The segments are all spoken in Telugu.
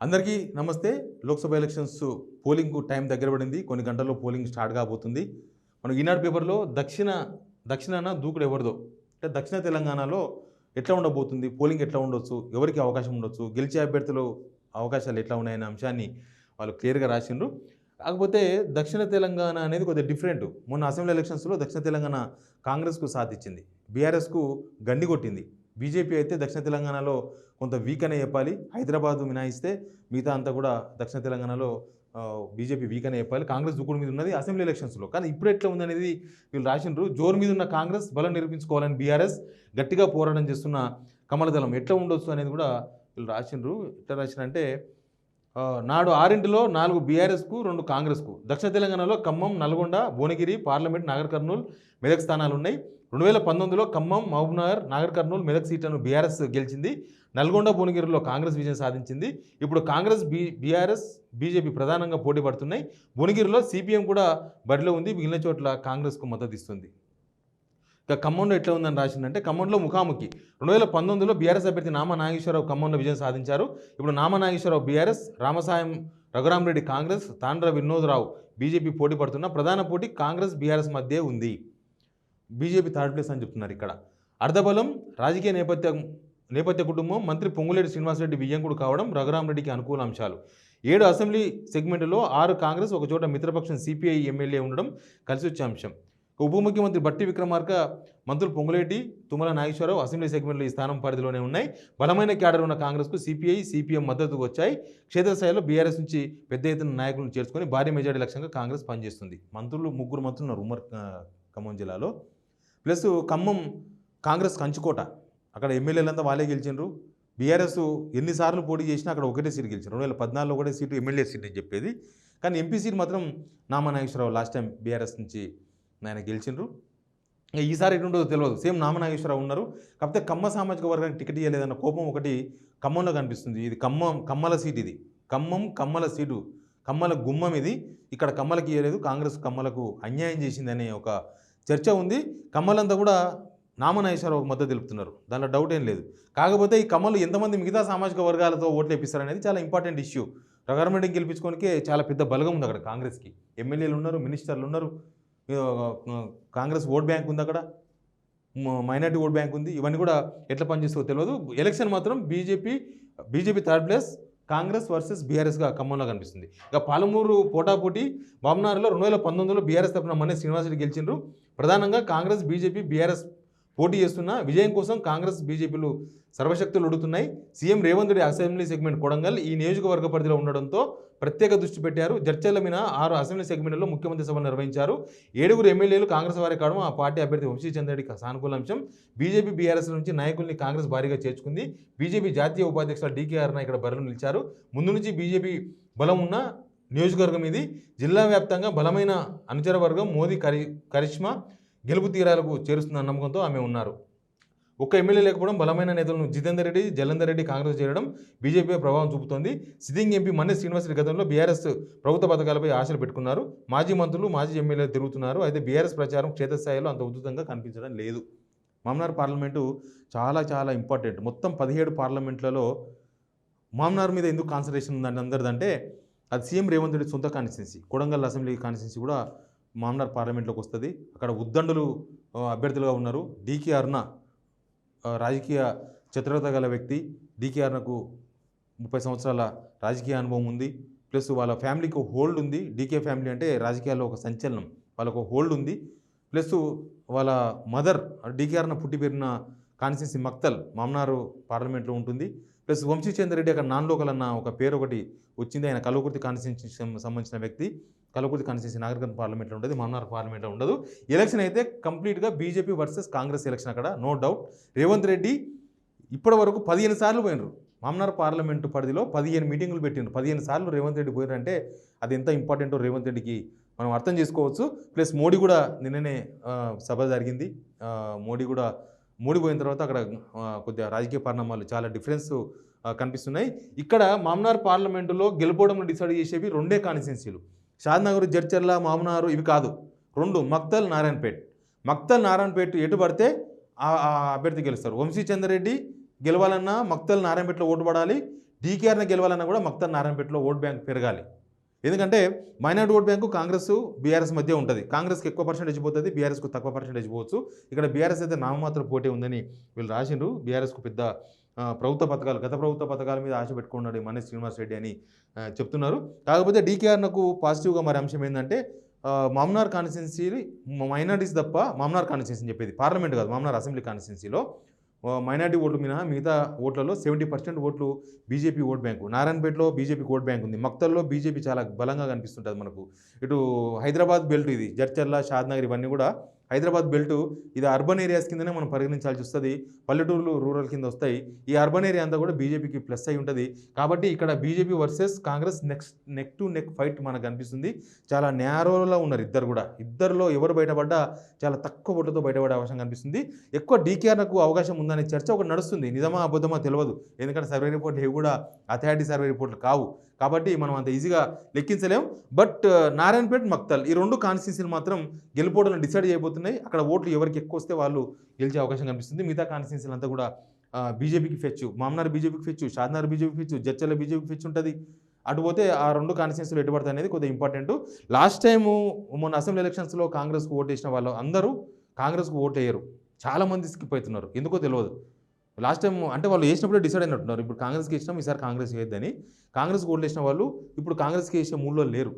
అందరికీ నమస్తే. లోక్సభ ఎలక్షన్స్ పోలింగ్‌కు టైం దగ్గర పడింది. కొన్ని గంటల్లో పోలింగ్ స్టార్ట్ కాబోతుంది. మనం ఈనాడు పేపర్‌లో దక్షిణాన దూకుడు ఎవరిదో, అంటే దక్షిణ తెలంగాణలో ఎట్లా ఉండబోతుంది, పోలింగ్ ఎట్లా ఉండొచ్చు, ఎవరికి అవకాశం ఉండొచ్చు, గెలిచే అభ్యర్థులు అవకాశాలు ఎట్లా ఉన్నాయనే అంశాన్ని వాళ్ళు క్లియర్‌గా రాసిండ్రు. కాకపోతే దక్షిణ తెలంగాణ అనేది కొద్దిగా డిఫరెంట్. మొన్న అసెంబ్లీ ఎలక్షన్స్‌లో దక్షిణ తెలంగాణ కాంగ్రెస్‌కు సాథ్ ఇచ్చింది, బీఆర్ఎస్‌కు గండి కొట్టింది. బీజేపీ అయితే దక్షిణ తెలంగాణలో కొంత వీక్ అనే చెప్పాలి. హైదరాబాద్ మినహాయిస్తే మిగతా అంతా కూడా దక్షిణ తెలంగాణలో బీజేపీ వీక్ అనే చెప్పాలి. కాంగ్రెస్ దూకుడు మీద ఉన్నది అసెంబ్లీ ఎలక్షన్స్లో. కానీ ఇప్పుడు ఎట్లా ఉందనేది వీళ్ళు రాసిండ్రు. జోరు మీద ఉన్న కాంగ్రెస్ బలం నిరూపించుకోవాలని బీఆర్ఎస్ గట్టిగా పోరాటం చేస్తున్న కమలదళం ఎట్లా ఉండొచ్చు అనేది కూడా వీళ్ళు రాసిండ్రు. ఎట్లా రాసిండ్రంటే నాడు 6 4 బీఆర్ఎస్కు 2 కాంగ్రెస్కు. దక్షిణ తెలంగాణలో ఖమ్మం, నల్గొండ, భువనగిరి, పార్లమెంట్, నాగర్ కర్నూల్, మెదక్ స్థానాలు ఉన్నాయి. 2019లో ఖమ్మం, మహబూబ్నగర్, నాగర్ కర్నూల్, మెదక్ సీట్లను బీఆర్ఎస్ గెలిచింది. నల్గొండ, భువనగిరిలో కాంగ్రెస్ విజయం సాధించింది. ఇప్పుడు కాంగ్రెస్, బీఆర్ఎస్, బీజేపీ ప్రధానంగా పోటీ పడుతున్నాయి. భువనగిరిలో సిపిఎం కూడా బరిలో ఉంది. మిగిలిన చోట్ల కాంగ్రెస్కు మద్దతు ఇస్తుంది. ఇక ఖమ్మంలో ఎట్లా ఉందని రాసిందంటే ఖమ్మంలో ముఖాముఖి. 2019లో బీఆర్ఎస్ అభ్యర్థి నామా నాగేశ్వరరావు ఖమ్మంలో విజయం సాధించారు. ఇప్పుడు నామా నాగేశ్వరరావు బీఆర్ఎస్, రామసాయం రఘురామరెడ్డి కాంగ్రెస్, తాండ్ర వినోద్రావు బీజేపీ పోటీ పడుతున్న ప్రధాన పోటీ కాంగ్రెస్, బీఆర్ఎస్ మధ్య ఉంది. బీజేపీ థర్డ్ ప్లేస్ అని చెప్తున్నారు. ఇక్కడ అర్ధబలం, రాజకీయ నేపథ్య కుటుంబం, మంత్రి పొంగులేటి శ్రీనివాసరెడ్డి వియ్యంకుడు కావడం రఘురామరెడ్డికి అనుకూల అంశాలు. 7 అసెంబ్లీ సెగ్మెంట్లో 6 కాంగ్రెస్, ఒక చోట మిత్రపక్షం సిపిఐ ఎమ్మెల్యే ఉండడం కలిసి వచ్చే అంశం. ఉప ముఖ్యమంత్రి బట్టి విక్రమార్క, మంత్రులు పొంగులేటి, తుమ్మల నాగేశ్వరరావు అసెంబ్లీ సెగ్మెంట్లో ఈ స్థానం పరిధిలోనే ఉన్నాయి. బలమైన క్యాడర్ ఉన్న కాంగ్రెస్కు సిపిఐ, సిపిఎం మద్దతు వచ్చాయి. క్షేత్రస్థాయిలో బీఆర్ఎస్ నుంచి పెద్ద ఎత్తున నాయకులను చేర్చుకొని భారీ మెజార్టీ లక్ష్యంగా కాంగ్రెస్ పనిచేస్తుంది. ముగ్గురు మంత్రులు ఉన్నారు ఉమ్మడి ఖమ్మం జిల్లాలో. ప్లస్ ఖమ్మం కాంగ్రెస్ కంచుకోట. అక్కడ ఎమ్మెల్యేలంతా వాళ్ళే గెలిచిండ్రు. బీఆర్ఎస్ ఎన్నిసార్లు పోటీ చేసినా అక్కడ ఒకటే సీటు గెలిచారు. 2014లో ఒకటే సీటు ఎమ్మెల్యే సీట్ అని చెప్పేది. కానీ ఎంపీ సీట్ మాత్రం Nama Nageswara Rao last time BRS నుంచి ఆయన గెలిచిండ్రు. ఈసారి ఎటుండదో తెలియదు. సేమ్ నామా నాగేశ్వరరావు ఉన్నారు. కాకపోతే కమ్మ సామాజిక వర్గానికి టికెట్ ఇవ్వలేదన్న కోపం ఒకటి ఖమ్మంలో కనిపిస్తుంది. ఇది కమ్మల సీట్, ఇది కమ్మల సీటు, కమ్మల గుమ్మం ఇది. ఇక్కడ కమ్మలకి ఇవ్వలేదు, కాంగ్రెస్ కమ్మలకు అన్యాయం చేసిందనే ఒక చర్చ ఉంది. కమ్మలంతా కూడా నామనాగేశ్వరరావుకు మద్దతు తెలుపుతున్నారు, దాంట్లో డౌట్ ఏం లేదు. కాకపోతే ఈ కమ్మలు ఎంతమంది మిగతా సామాజిక వర్గాలతో ఓట్లు వేపిస్తారనేది చాలా ఇంపార్టెంట్ ఇష్యూ. రఘురామరెడ్డిని గెలిపించుకోనికే చాలా పెద్ద బలగం ఉంది అక్కడ కాంగ్రెస్కి. ఎమ్మెల్యేలు ఉన్నారు, మినిస్టర్లు ఉన్నారు, కాంగ్రెస్ ఓట్ బ్యాంక్ ఉంది, అక్కడ మైనార్టీ ఓట్ బ్యాంక్ ఉంది. ఇవన్నీ కూడా ఎట్లా పనిచేస్తుందో తెలియదు. ఎలక్షన్ మాత్రం BJP third place, Congress versus బీఆర్ఎస్గా ఖమ్మంలో కనిపిస్తుంది. ఇక పాలమూరు పోటాపోటీ. బాబునారులో 2019లో బీఆర్ఎస్ తరఫున మన్నే శ్రీనివాసరెడ్డి గెలిచిండ్రు. ప్రధానంగా కాంగ్రెస్, బీజేపీ, బీఆర్ఎస్ పోటీ చేస్తున్న విజయం కోసం కాంగ్రెస్, బీజేపీలు సర్వశక్తులు ఉడుతున్నాయి. CM Revanth Reddy assembly segment Kodangal ఈ నియోజకవర్గ పరిధిలో ఉండడంతో ప్రత్యేక దృష్టి పెట్టారు. జడ్చర్ల మీద 6 అసెంబ్లీ సెగ్మెంట్లలో ముఖ్యమంత్రి సభ నిర్వహించారు. 7 ఎమ్మెల్యేలు కాంగ్రెస్ వారే కావడం ఆ పార్టీ అభ్యర్థి వంశీచంద్రెడ్డికి సానుకూల అంశం. బీజేపీ, బీఆర్ఎస్ నుంచి నాయకుల్ని కాంగ్రెస్ భారీగా చేర్చుకుంది. బీజేపీ జాతీయ ఉపాధ్యక్షులు డీకే అరుణ ఇక్కడ బరిలో నిలిచారు. ముందు నుంచి బీజేపీ బలం ఉన్న నియోజకవర్గం ఇది. జిల్లా వ్యాప్తంగా బలమైన అనుచర వర్గం మోదీ కరిష్మా గెలుపు తీరాలకు చేరుస్తున్న నమ్మకంతో ఆమె ఉన్నారు. ఒక్క ఎమ్మెల్యే లేకపోవడం బలమైన నేతలను జితేందర్ రెడ్డి, జలంధర్ రెడ్డి కాంగ్రెస్ చేరడం బీజేపీపై ప్రభావం చూపుతోంది. సిట్టింగ్ ఎంపీ మన్నే శ్రీనివాసరెడ్డి గతంలో బీఆర్ఎస్ ప్రభుత్వ పథకాలపై ఆశలు పెట్టుకున్నారు. మాజీ మంత్రులు, మాజీ ఎమ్మెల్యేలు తిరుగుతున్నారు. అయితే బీఆర్ఎస్ ప్రచారం క్షేత్రస్థాయిలో అంత ఉధృతంగా కనిపించడం లేదు. మామనార్ పార్లమెంటు చాలా చాలా ఇంపార్టెంట్. మొత్తం 17 పార్లమెంట్లలో మామనార్ మీద ఎందుకు కాన్సన్ట్రేషన్ ఉందంటే అందరిదంటే అది సీఎం రేవంత్ రెడ్డి సొంత కాన్స్టిట్యున్సీ. కొడంగల్ అసెంబ్లీ కాన్స్టిట్యున్సీ కూడా మామనార్ పార్లమెంట్లోకి వస్తుంది. అక్కడ ఉద్దండులు అభ్యర్థులుగా ఉన్నారు. డీకే అరుణ రాజకీయ చతురత గల వ్యక్తి. డీకే అరుణకు 30 సంవత్సరాల రాజకీయ అనుభవం ఉంది. ప్లస్ వాళ్ళ ఫ్యామిలీకి ఒక హోల్డ్ ఉంది. డీకే ఫ్యామిలీ అంటే రాజకీయాల్లో ఒక సంచలనం, వాళ్ళకు హోల్డ్ ఉంది. ప్లస్ వాళ్ళ మదర్ డీకే అరుణ పుట్టి పెరిగిన కాన్స్టిట్యున్సీ మక్తల్ మామనారు పార్లమెంట్లో ఉంటుంది. ప్లస్ వంశీచంద్ర రెడ్డి అక్కడ నాన్ లోకల్ అన్న ఒక పేరు ఒకటి వచ్చింది. ఆయన కల్వకుర్తి కాన్స్టిట్యున్సీకి సంబంధించిన వ్యక్తి. కల్వకుర్తి కాన్స్టిట్యున్సీ నాగరికర్నూల్ పార్లమెంట్లో ఉంటుంది, మామనార్ పార్లమెంట్లో ఉండదు. ఎలక్షన్ అయితే కంప్లీట్గా బీజేపీ వర్సెస్ కాంగ్రెస్ ఎలక్షన్ అక్కడ, నో డౌట్. రేవంత్ రెడ్డి ఇప్పటి వరకు 15 సార్లు పోయినరు. మామనార్ పార్లమెంటు పరిధిలో 15 మీటింగులు పెట్టినారు. 15 సార్లు రేవంత్ రెడ్డి పోయినారంటే అది ఎంత ఇంపార్టెంటో రేవంత్ రెడ్డికి మనం అర్థం చేసుకోవచ్చు. ప్లస్ మోడీ కూడా నిన్ననే సభ జరిగింది. మోడీ పోయిన తర్వాత అక్కడ కొద్దిగా రాజకీయ పరిణామాలు చాలా డిఫరెన్స్ కనిపిస్తున్నాయి. ఇక్కడ మామనార్ పార్లమెంటులో గెలుపోవడంలో డిసైడ్ చేసేవి 2 కాన్స్టిట్యున్సీలు, షాద్నగర్, జడ్చర్ల, మామనారు. ఇవి కాదు, 2 మక్తల్, నారాయణపేట్ ఎటు పడితే ఆ అభ్యర్థి గెలుస్తారు. వంశీచంద్ర రెడ్డి గెలవాలన్నా మక్తల్, నారాయణపేటలో ఓటు పడాలి. డీకేఆర్ని గెలవాలన్నా కూడా మక్తల్ నారాయణపేటలో ఓట్ బ్యాంక్ పెరగాలి. ఎందుకంటే minority vote bank Congress BRS మధ్య ఉంటుంది. కాంగ్రెస్కి ఎక్కువ పర్సెంటేజ్ పోతుంది, బీఆర్ఎస్కు తక్కువ పర్సెంటేజ్ పోవచ్చు. ఇక్కడ బీఆర్ఎస్ అయితే నామమాత్రం పోటీ ఉందని వీళ్ళు రాసిండ్రు. బీఆర్ఎస్కు పెద్ద ప్రభుత్వ పథకాలు, గత ప్రభుత్వ పథకాల మీద ఆశ పెట్టుకున్నాడు మనేష్ శ్రీనివాస్ రెడ్డి అని చెప్తున్నారు. కాకపోతే డీకేఆర్కు పాజిటివ్గా మరి అంశం ఏంటంటే మామ్నార్ కాన్స్టిట్యున్సీ మైనార్టీస్ తప్ప, మామ్నార్ కాన్స్టిట్యున్సీ చెప్పేది పార్లమెంట్ కాదు, మామ్నార్ అసెంబ్లీ కాన్స్టిట్యున్సీలో మైనార్టీ ఓట్లు మినహా మిగతా ఓట్లలో 70% ఓట్లు బీజేపీ ఓట్ బ్యాంకు. నారాయణపేటలో బీజేపీకి ఓట్ బ్యాంక్ ఉంది. మక్తల్లో బీజేపీ చాలా బలంగా కనిపిస్తుంటుంది మనకు. ఇటు హైదరాబాద్ బెల్ట్, ఇది జడ్చర్ల, షాద్నగర్ ఇవన్నీ కూడా హైదరాబాద్ బెల్ట్, ఇది అర్బన్ ఏరియాస్ కిందనే మనం పరిగణించాల్సి వస్తుంది. పల్లెటూరులు రూరల్ కింద వస్తాయి. ఈ అర్బన్ ఏరియా అంతా కూడా బీజేపీకి ప్లస్ అయి ఉంటుంది. కాబట్టి ఇక్కడ BJP versus Congress neck to neck fight మనకు కనిపిస్తుంది. చాలా నేరోలో ఉన్నారు ఇద్దరు కూడా. ఇద్దరిలో ఎవరు బయటపడ్డా చాలా తక్కువ ఓట్లతో బయటపడే అవకాశం కనిపిస్తుంది. ఎక్కువ డీకేఆర్కు అవకాశం ఉందనే చర్చ ఒకటి నడుస్తుంది. నిజమా అబద్ధమా తెలియదు, ఎందుకంటే సర్వే రిపోర్ట్లు ఇవి కూడా అథారిటీ సర్వే రిపోర్ట్లు కావు. కాబట్టి మనం అంత ఈజీగా లెక్కించలేం. బట్ నారాయణపేట, మక్తల్ ఈ రెండు కాన్స్టిట్యున్సీలు మాత్రం గెలుపోవడం డిసైడ్ చేయబోతున్నాయి. అక్కడ ఓట్లు ఎవరికి ఎక్కువ వస్తే వాళ్ళు గెలిచే అవకాశం కనిపిస్తుంది. మిగతా కాన్స్టిట్యున్సీలు అంతా కూడా బీజేపీకి ఫెచ్చు. మామ్నార్ బీజేపీకి ఫెచ్చు, షాద్నగర్ బీజేపీకి ఫెచ్చు, జడ్చర్ల బీజేపీకి ఫెచ్చు ఉంటుంది. అటుపోతే ఆ రెండు కాన్స్టిట్యున్సీలు ఎటుపడతాయి అనేది కొద్దిగా ఇంపార్టెంట్. లాస్ట్ టైము మొన్న అసెంబ్లీ ఎలక్షన్స్లో కాంగ్రెస్కు ఓటు వేసిన వాళ్ళు అందరూ కాంగ్రెస్కు ఓటు వేయరు. చాలామంది స్కిప్ అవుతున్నారు, ఎందుకో తెలియదు. లాస్ట్ టైం అంటే వాళ్ళు వేసినప్పుడే డిసైడ్ అయినట్టున్నారు, ఇప్పుడు కాంగ్రెస్కి వేసినాం, ఈసారి కాంగ్రెస్ వేయద్దని. కాంగ్రెస్కి ఓట్లు వేసిన వాళ్ళు ఇప్పుడు కాంగ్రెస్కి వేసే మూడ్లో లేరు.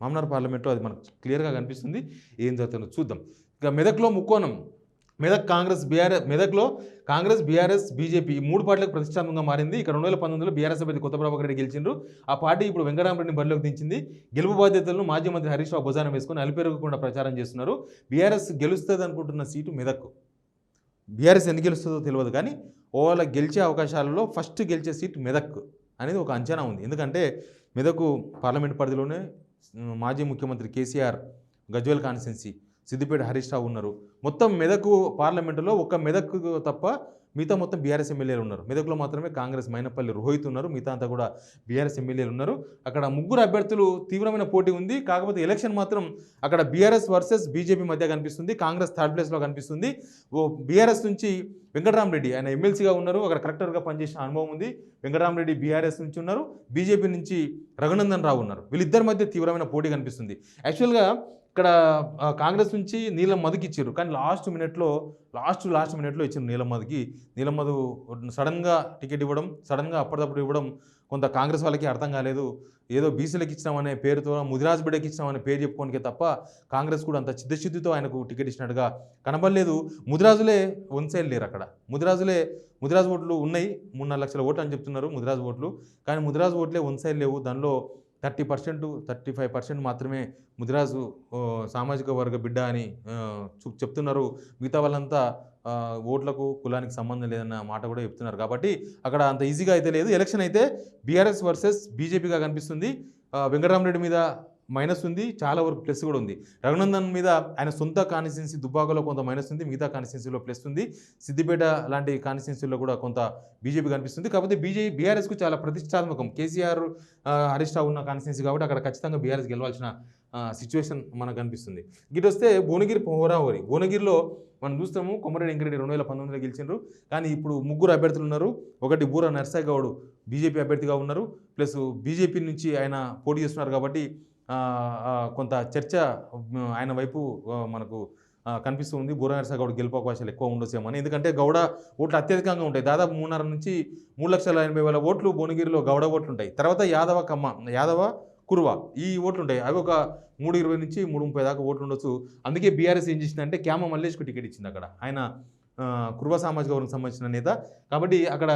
మామ్నార్ పార్లమెంట్లో అది మనకు క్లియర్గా కనిపిస్తుంది. ఏం జరుగుతుందో చూద్దాం. ఇక మెదక్లో ముక్కోణం, మెదక్లో కాంగ్రెస్, బీఆర్ఎస్, బీజేపీ ఈ మూడు పార్టీలకు ప్రతిష్టాత్మకంగా మారింది. ఇక్కడ 2019లో బీఆర్ఎస్ అభ్యర్థి కొత్త ప్రభాకర్ రెడ్డి గెలిచిండ్రు. ఆ పార్టీ ఇప్పుడు వెంకటరామరెడ్డిని బరిలోకి దించింది. గెలుపు బాధ్యతలను మాజీ మంత్రి హరీష్ రావు భుజాన వేసుకుని అలిపెరగకుండా ప్రచారం చేస్తున్నారు. బీఆర్ఎస్ గెలుస్తుంది అనుకుంటున్న సీటు మెదక్. బీఆర్ఎస్ ఎందుకు గెలుస్తుందో తెలియదు, కానీ ఓవరాల్ గెలిచే అవకాశాలలో ఫస్ట్ గెలిచే సీట్ మెదక్ అనేది ఒక అంచనా ఉంది. ఎందుకంటే మెదక్ పార్లమెంట్ పరిధిలోనే మాజీ ముఖ్యమంత్రి కేసీఆర్ గజ్వేల్ కాన్స్టిట్యున్సీ, సిద్దిపేట హరీష్ రావు ఉన్నారు. మొత్తం మెదక్ పార్లమెంటులో ఒక్క మెదక్ తప్ప మిగతా మొత్తం బీఆర్ఎస్ ఎమ్మెల్యేలు ఉన్నారు. మెదక్లో మాత్రమే కాంగ్రెస్ మైనపల్లి రోహిత్ ఉన్నారు, మిగతా అంతా కూడా బీఆర్ఎస్ ఎమ్మెల్యేలు ఉన్నారు. అక్కడ ముగ్గురు అభ్యర్థులు తీవ్రమైన పోటీ ఉంది. కాకపోతే ఎలక్షన్ మాత్రం అక్కడ బీఆర్ఎస్ వర్సెస్ బీజేపీ మధ్య కనిపిస్తుంది. కాంగ్రెస్ థర్డ్ ప్లేస్లో కనిపిస్తుంది. బీఆర్ఎస్ నుంచి వెంకటరామరెడ్డి, ఆయన ఎమ్మెల్సీగా ఉన్నారు, అక్కడ కలెక్టర్గా పనిచేసిన అనుభవం ఉంది. వెంకటరామరెడ్డి బీఆర్ఎస్ నుంచి ఉన్నారు, బీజేపీ నుంచి రఘునందన్ రావు ఉన్నారు. వీళ్ళిద్దరి మధ్య తీవ్రమైన పోటీ కనిపిస్తుంది. యాక్చువల్గా ఇక్కడ కాంగ్రెస్ నుంచి నీలం మధుకి ఇచ్చారు, కానీ లాస్ట్ మినిట్లో ఇచ్చారు నీలం మధుకి. నీలం మధు సడన్గా టికెట్ ఇవ్వడం, సడన్గా అప్పటికప్పుడు ఇవ్వడం కొంత కాంగ్రెస్ వాళ్ళకి అర్థం కాలేదు. ఏదో బీసీలకు ఇచ్చినామనే పేరుతో, ముదిరాజ్ బిడ్డకి ఇచ్చినామనే పేరు చెప్పుకోనికే తప్ప కాంగ్రెస్ కూడా అంత చిత్తశుద్ధితో ఆయనకు టికెట్ ఇచ్చినట్టుగా కనబడలేదు. ముదిరాజులే వన్ సైడ్ లేరు అక్కడ. ముదిరాజు ఓట్లు ఉన్నాయి, 3-4 లక్షల ఓట్లు అని చెప్తున్నారు ముదిరాజు ఓట్లు, కానీ ముదిరాజు ఓట్లే వన్ సైడ్ లేవు. దానిలో 30%, 35% మాత్రమే ముదిరాజు సామాజిక వర్గ బిడ్డ అని చెప్తున్నారు. మిగతా వాళ్ళంతా ఓట్లకు కులానికి సంబంధం లేదన్న మాట కూడా చెప్తున్నారు. కాబట్టి అక్కడ అంత ఈజీగా అయితే లేదు. ఎలక్షన్ అయితే బీఆర్ఎస్ వర్సెస్ బీజేపీగా కనిపిస్తుంది. వెంకటరామరెడ్డి మీద మైనస్ ఉంది, చాలా వరకు ప్లస్ కూడా ఉంది. రఘునందన్ మీద ఆయన సొంత కాన్స్టిట్యున్సీ దుబ్బాకలో కొంత మైనస్ ఉంది, మిగతా కాన్స్టిట్యున్సీలో ప్లస్ ఉంది. సిద్దిపేట లాంటి కాన్స్టిట్యున్సీలో కూడా కొంత బీజేపీ కనిపిస్తుంది. కాకపోతే బీఆర్ఎస్కు చాలా ప్రతిష్టాత్మకం. కేసీఆర్ హరీష్ రావు ఉన్న కాన్స్టిట్యున్సీ కాబట్టి అక్కడ ఖచ్చితంగా బీఆర్ఎస్ గెలవాల్సిన సిచ్యువేషన్ మనకు కనిపిస్తుంది. గిట్ వస్తే భువనగిరి హోరాహోరి. భువనగిరిలో మనం చూస్తాము కొమరెడ్డి వెంకరెడ్డి 2019లో గెలిచిండ్రు, కానీ ఇప్పుడు ముగ్గురు అభ్యర్థులు ఉన్నారు. ఒకటి బూర నర్సయ్య గౌడ్ బీజేపీ అభ్యర్థిగా ఉన్నారు, ప్లస్ బీజేపీ నుంచి ఆయన పోటీ చేస్తున్నారు. కాబట్టి కొంత చర్చ ఆయన వైపు మనకు కనిపిస్తూ ఉంది. బూర నర్సయ్య గౌడ్ గెలుపు అవకాశాలు ఎక్కువ ఉండొచ్చేమని. ఎందుకంటే గౌడ ఓట్లు అత్యధికంగా ఉంటాయి, దాదాపు 3.5 నుంచి 3,80,000 ఓట్లు భువనగిరిలో గౌడ ఓట్లు ఉంటాయి. తర్వాత యాదవ కురువ ఈ ఓట్లు ఉంటాయి, అవి ఒక 320 నుంచి 330 దాకా ఓట్లు ఉండొచ్చు. అందుకే బీఆర్ఎస్ ఏం చేసిందంటే క్యామ మల్లేష్కు టికెట్ ఇచ్చింది. అక్కడ ఆయన కురువ సామాజిక వర్గం సంబంధించిన నేత కాబట్టి అక్కడ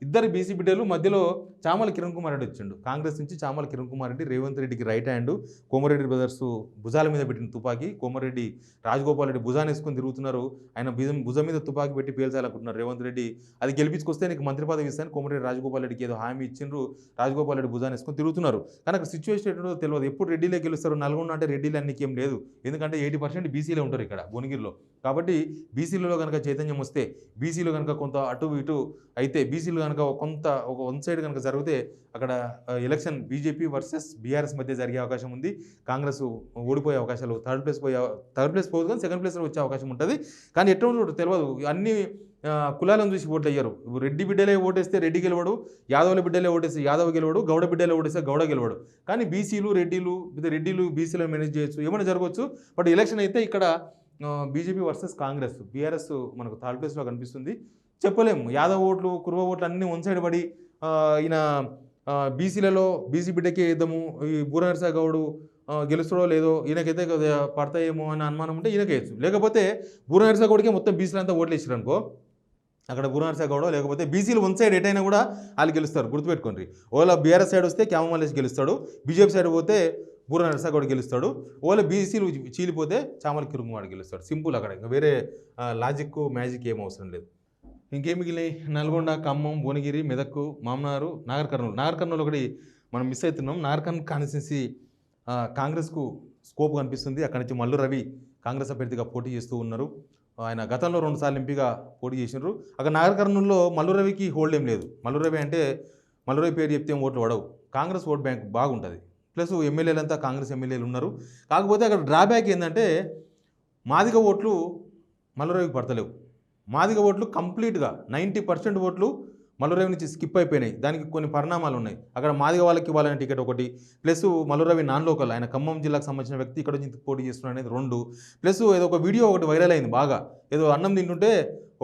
ఇద్దరు బీసీ బిడ్డలు, మధ్యలో చామల కిరణ్ కుమార్ రెడ్డి వచ్చిండు. కాంగ్రెస్ నుంచి చామల కిరణ్ కుమార్ రెడ్డి రేవంత్ రెడ్డికి రైట్ హ్యాండ్. కోమరెడ్డి బ్రదర్స్ భుజాల మీద పెట్టిన తుపాకీ, కోమరెడ్డి రాజగోపాల్ రెడ్డి భుజాన్ని వేసుకొని తిరుగుతున్నారు. ఆయన భుజం మీద తుపాకీ పెట్టి పేల్చాలనుకుంటున్నారు రేవంత్ రెడ్డి. అది గెలిపించుకొస్తే నీకు మంత్రి పదవి ఇస్తాను కోమరెడ్డి రాజగోపాల్ రెడ్డికి ఏదో హామీ ఇచ్చిండ్రు. రాజగోపాల్ రెడ్డి భుజాన్ని వేసుకొని తిరుగుతున్నారు. కానీ అక్కడ సిచ్యువేషన్ ఏంటో తెలియదు. ఎప్పుడు రెడ్డిలే గెలుస్తారు. నల్గొండ అంటే రెడ్డిలు అన్నికి ఏం లేదు, ఎందుకంటే 80% బీసీలే ఉంటారు ఇక్కడ భువనగిరిలో. కాబట్టి బీసీలలో కనుక చైతన్య చైతన్యం వస్తే, బీసీలు కనుక కొంత అటు ఇటు అయితే, బీసీలు కనుక కొంత ఒక వన్ సైడ్ కనుక జరిగితే అక్కడ ఎలక్షన్ బీజేపీ వర్సెస్ బీఆర్ఎస్ మధ్య జరిగే అవకాశం ఉంది. కాంగ్రెస్ ఓడిపోయే అవకాశాలు, థర్డ్ ప్లేస్ పోదు కానీ సెకండ్ ప్లేస్లో వచ్చే అవకాశం ఉంటుంది. కానీ ఎట్లా ఉంటుందో తెలియదు. అన్ని కులాలను చూసి ఓట్లు అయ్యారు. రెడ్డి బిడ్డలే ఓటేస్తే రెడ్డి గెలవడు, యాదవుల బిడ్డలే ఓటేస్తే యాదవ్ గెలవడు, గౌడ బిడ్డలే ఓటేస్తే గౌడ గెలవడు. కానీ బీసీలు రెడ్డిలు బీసీలను మేనేజ్ చేయొచ్చు, ఏమైనా జరగవచ్చు. బట్ ఎలక్షన్ అయితే ఇక్కడ బీజేపీ వర్సెస్ కాంగ్రెస్, బీఆర్ఎస్ మనకు థర్డ్ ప్లేస్లో కనిపిస్తుంది. చెప్పలేము, యాదవ్ ఓట్లు కుర్వ ఓట్లు అన్నీ వన్ సైడ్ పడి ఈయన బీసీలలో బీసీ బిడ్డకే వేద్దాము, ఈ బూర నరసయ్య గౌడు గెలుస్తాడో లేదో, ఈయనకైతే పడతాయేమో అని అనుమానం ఉంటే ఈయనకేయచ్చు. లేకపోతే బూర నరసయ్య గౌడికే మొత్తం బీసీలంతా ఓట్లు వేసారు అనుకో, అక్కడ బూర నరసయ్య గౌడ లేకపోతే బీసీలు వన్ సైడ్ ఎటైనా కూడా వాళ్ళు గెలుస్తారు, గుర్తుపెట్టుకోండి. ఓలా బీఆర్ఎస్ సైడ్ వస్తే క్యామ మల్లేష్ గెలుస్తాడు, బీజేపీ సైడ్ పోతే బూర నరసయ్య గౌడ గెలుస్తాడు, ఓలా బీసీలు చీలిపోతే చామల కిరుగుమాడు గెలుస్తాడు. సింపుల్, అక్కడ ఇంకా వేరే లాజిక్ మ్యాజిక్ ఏం అవసరం లేదు. ఇంకేం మిగిలినాయి? నల్గొండ, ఖమ్మం, భువనగిరి, మెదక్, మామనారు, నాగర్ కర్నూలు ఒకటి మనం మిస్ అవుతున్నాం. నాగర్ కర్నూలు కాన్స్టిట్యున్సీ కాంగ్రెస్కు స్కోప్ కనిపిస్తుంది. అక్కడి నుంచి మల్లు రవి కాంగ్రెస్ అభ్యర్థిగా పోటీ చేస్తూ ఉన్నారు. ఆయన గతంలో 2 సార్లు ఎంపీగా పోటీ చేసినారు. అక్కడ నాగర్ కర్నూలులో మల్లు రవికి హోల్డ్ ఏం లేదు. మల్లు రవి అంటే మల్లు రవి పేరు చెప్తే ఓట్లు పడవు, కాంగ్రెస్ ఓట్ బ్యాంక్ బాగుంటుంది. ప్లస్ ఎమ్మెల్యేలంతా కాంగ్రెస్ ఎమ్మెల్యేలు ఉన్నారు. కాకపోతే అక్కడ డ్రాబ్యాక్ ఏంటంటే మాదిగ ఓట్లు మల్లు రవికి పడతలేవు. మాదిగ ఓట్లు కంప్లీట్గా 90% ఓట్లు మల్లురవి నుంచి స్కిప్ అయిపోయినాయి. దానికి కొన్ని పరిణామాలు ఉన్నాయి. అక్కడ మాదిగ వాళ్ళకి ఇవ్వాలనే టికెట్ ఒకటి, ప్లస్ మల్లురవి నాన్ లోకల్, ఆయన ఖమ్మం జిల్లాకు సంబంధించిన వ్యక్తి ఇక్కడ నుంచి పోటీ చేస్తున్నాడు అనేది 2, ప్లస్ ఏదో ఒక వీడియో ఒకటి వైరల్ అయింది బాగా. ఏదో అన్నం తింటుంటే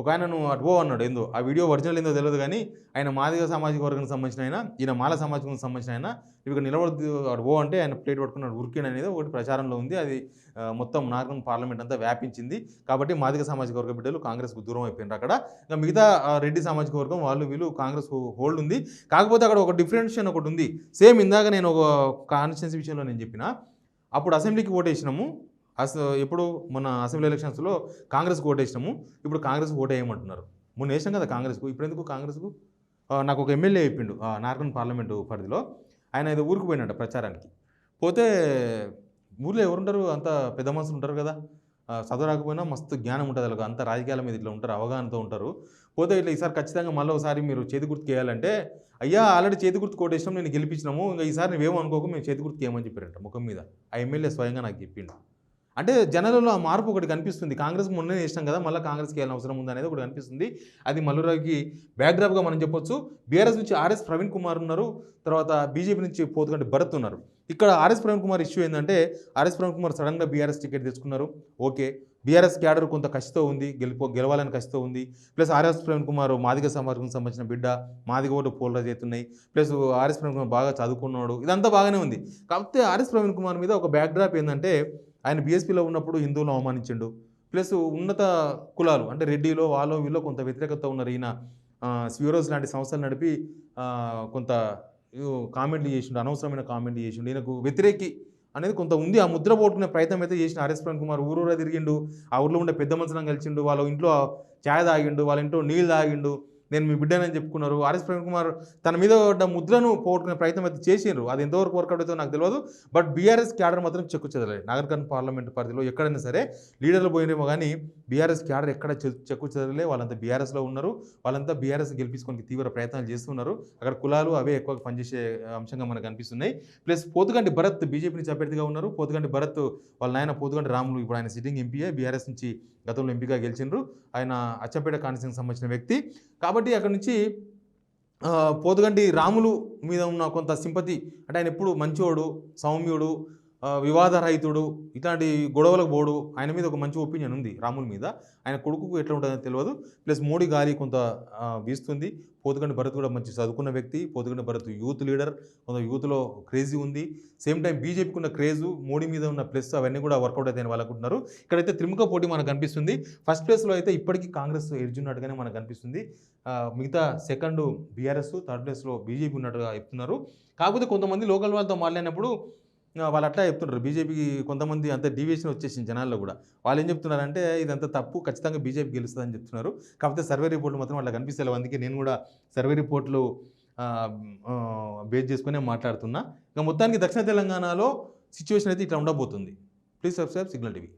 ఒక ఆయనను అటు పో అన్నాడు. ఏందో ఆ వీడియో ఒరిజినల్ ఏందో తెలియదు కానీ ఆయన మాదిగ సామాజిక వర్గానికి సంబంధించిన ఆయన, ఈయన మాల సామాజిక సంబంధించిన ఆయన, ఇక్కడ నిలబడి అటు పో అంటే ఆయన ప్లేట్ పట్టుకున్నాడు ఉరికిన్ అనేది ఒకటి ప్రచారంలో ఉంది. అది మొత్తం నాగర్ పార్లమెంట్ అంతా వ్యాపించింది. కాబట్టి మాదిగ సామాజిక వర్గ బిడ్డలు కాంగ్రెస్కు దూరం అయిపోయినారు. అక్కడ ఇంకా మిగతా రెడ్డి సామాజిక వర్గం వీళ్ళు కాంగ్రెస్ హోల్డ్ ఉంది. కాకపోతే అక్కడ ఒక డిఫరెన్షియేషన్ ఒకటి ఉంది. సేమ్ ఇందాక నేను ఒక కాన్స్టిట్యున్సీ విషయంలో నేను చెప్పిన, అప్పుడు అసెంబ్లీకి ఓటేసినాము. ఎప్పుడు మన అసెంబ్లీ ఎలక్షన్స్లో కాంగ్రెస్కి ఓటేసినాము. ఇప్పుడు కాంగ్రెస్కి ఓటేయమంటున్నారు. మొన్న వేసాం కదా కాంగ్రెస్కు, ఇప్పుడు ఎందుకు కాంగ్రెస్కు? నాకు ఒక ఎమ్మెల్యే చెప్పిండు నార్కన్ పార్లమెంటు పరిధిలో, ఆయన ఏదో ఊరికి పోయినట్ట ప్రచారానికి. పోతే ఊర్లో ఎవరుంటారు, అంత పెద్ద మనుషులు ఉంటారు కదా, చదువు రాకపోయినా మస్తు జ్ఞానం ఉంటుంది వాళ్ళకి, అంత రాజకీయాల మీద ఇట్లా ఉంటారు, అవగాహనతో ఉంటారు. పోతే ఇట్లా ఈసారి ఖచ్చితంగా మళ్ళీ ఒకసారి మీరు చేతి గుర్తుకు వేయాలంటే, అయ్యా ఆల్రెడీ చేతి గుర్తు కోటేసినాం, నేను గెలిపించినాము, ఇంకా ఈసారి నువ్వేమో అనుకోకు, మేము చేతి గుర్తుకు ఏమని చెప్పారంట ముఖం మీద. ఆ ఎమ్మెల్యే స్వయంగా నాకు చెప్పిండు. అంటే జనాలలో ఆ మార్పు ఒకటి కనిపిస్తుంది. కాంగ్రెస్ మొన్నే ఇష్టం కదా, మళ్ళీ కాంగ్రెస్కి వెళ్ళిన అవసరం ఉంది అనేది ఒకటి కనిపిస్తుంది. అది మల్లురావుకి బ్యాక్డ్రాప్గా మనం చెప్పొచ్చు. బీఆర్ఎస్ నుంచి ఆర్ఎస్ ప్రవీణ్ కుమార్ ఉన్నారు, తర్వాత బీజేపీ నుంచి పోతుగంటి భరత్ ఉన్నారు. ఇక్కడ ఆర్ఎస్ ప్రవీణ్ కుమార్ ఇష్యూ ఏంటంటే, ఆర్ఎస్ ప్రవీణ్ కుమార్ సడన్గా బీఆర్ఎస్ టికెట్ తెచ్చుకున్నారు. ఓకే, బీఆర్ఎస్ క్యాడర్ కొంత కసితో ఉంది, గెలవాలని కసితో ఉంది. ప్లస్ ఆర్ఎస్ ప్రవీణ్ కుమార్ మాదిగ సమాజం సంబంధించిన బిడ్డ, మాదిగ ఓటు పోలరైజ్ అవుతున్నాయి. ప్లస్ ఆర్ఎస్ ప్రవీణ్ కుమార్ బాగా చదువుకున్నాడు, ఇదంతా బాగానే ఉంది. కాకపోతే ఆర్ఎస్ ప్రవీణ్ కుమార్ మీద ఒక బ్యాక్డ్రాప్ ఏంటంటే, ఆయన బీఎస్పీలో ఉన్నప్పుడు హిందువులను అవమానించిండు. ప్లస్ ఉన్నత కులాలు అంటే రెడ్డిలో వీళ్ళో కొంత వ్యతిరేకత ఉన్నారు. ఈయన స్వీరోస్ లాంటి సంస్థలు నడిపి కొంత కామెంట్లు చేసిండు, అనవసరమైన కామెంట్లు చేసిండు, ఈయనకు వ్యతిరేకి అనేది కొంత ఉంది. ఆ ముద్ర పోటుకునే ప్రయత్నం అయితే చేసిన ఆర్ఎస్ ప్రవీణ్ కుమార్ ఊరూరా తిరిగిండు, ఆ ఊర్లో ఉండే పెద్ద మనుషులను కలిసిండు, వాళ్ళ ఇంట్లో ఛాయ్ తాగిండు, వాళ్ళ ఇంట్లో నీళ్ళు తాగిండు, నేను మీ బిడ్డనని చెప్పుకున్నారు. ఆర్ఎస్ ప్రవీణ్ కుమార్ తన మీద ముద్రను పోగొట్టుకునే ప్రయత్నం అయితే చేసిండ్రు. అది ఎంతవరకు వర్కౌట్ అవుతుందో నాకు తెలియదు. బట్ బీఆర్ఎస్ క్యాడర్ మాత్రం చెక్కు చెదరలేదు. నాగర్ కర్నూలు పార్లమెంట్ పరిధిలో ఎక్కడైనా సరే లీడర్లు పోయినేమో కానీ బీఆర్ఎస్ క్యాడర్ ఎక్కడ చెక్కు చెదరలే. వాళ్ళంతా బీఆర్ఎస్లో ఉన్నారు, వాళ్ళంతా బీఆర్ఎస్ గెలిపించుకోనికి తీవ్ర ప్రయత్నాలు చేస్తున్నారు. అక్కడ కులాలు అవే ఎక్కువ పనిచేసే అంశంగా మనకు కనిపిస్తున్నాయి. ప్లస్ పోతుగంటి భరత్ బీజేపీ నుంచి అభ్యర్థిగా ఉన్నారు. పోతుగంటి భరత్ వాళ్ళ నాయన పోతుగంటి రాములు, ఇప్పుడు ఆయన సిట్టింగ్ ఎంపీఏ, బీఆర్ఎస్ నుంచి గతంలో ఎంపీగా గెలిచిండ్రు. ఆయన అచ్చంపేట కాన్స్టిట్యూన్సీకి సంబంధించిన వ్యక్తి. కాబట్టి అక్కడ నుంచి పోతుగంటి రాములు మీద ఉన్న కొంత సింపతి, అంటే ఆయన ఎప్పుడు మంచోడు, సౌమ్యుడు, వివాదరహితుడు, ఇట్లాంటి గొడవలకు పోడు, ఆయన మీద ఒక మంచి ఒపీనియన్ ఉంది రాముల మీద. ఆయన కొడుకుకు ఎట్లా ఉంటుందో తెలియదు. ప్లస్ మోడీ గాలి కొంత వీస్తుంది. పోతుగంటి భరత్ కూడా మంచి చదువుకున్న వ్యక్తి. పోతుగంటి భరత్ యూత్ లీడర్, కొంత యూత్లో క్రేజీ ఉంది. సేమ్ టైం బీజేపీకి ఉన్న క్రేజు, మోడీ మీద ఉన్న ప్లస్ అవన్నీ కూడా వర్కౌట్ అవుతాయని వాళ్ళు అనుకుంటున్నారు. ఇక్కడైతే త్రిముఖ పోటీ మనకు కనిపిస్తుంది. ఫస్ట్ ప్లేస్లో అయితే ఇప్పటికీ కాంగ్రెస్ ఎడ్జున్నట్టుగానే మనకు కనిపిస్తుంది. మిగతా సెకండ్ బీఆర్ఎస్, థర్డ్ ప్లేస్లో బీజేపీ ఉన్నట్టుగా చెప్తున్నారు. కాకపోతే కొంతమంది లోకల్ వాళ్ళతో మాట్లాడినప్పుడు వాళ్ళు అట్లా చెప్తున్నారు, బీజేపీకి కొంతమంది అంత డీవియేషన్ వచ్చేసింది జనాల్లో కూడా. వాళ్ళు ఏం చెప్తున్నారంటే ఇదంతా తప్పు, ఖచ్చితంగా బీజేపీ గెలుస్తుందని చెప్తున్నారు. కాకపోతే సర్వే రిపోర్ట్లు మాత్రం అట్లా కనిపిస్తలేవు. అందుకే నేను కూడా సర్వే రిపోర్ట్లు బేస్ చేసుకునే మాట్లాడుతున్నా. ఇంకా మొత్తానికి దక్షిణ తెలంగాణలో సిచ్యువేషన్ అయితే ఇట్లా ఉండబోతుంది. Please subscribe signal TV.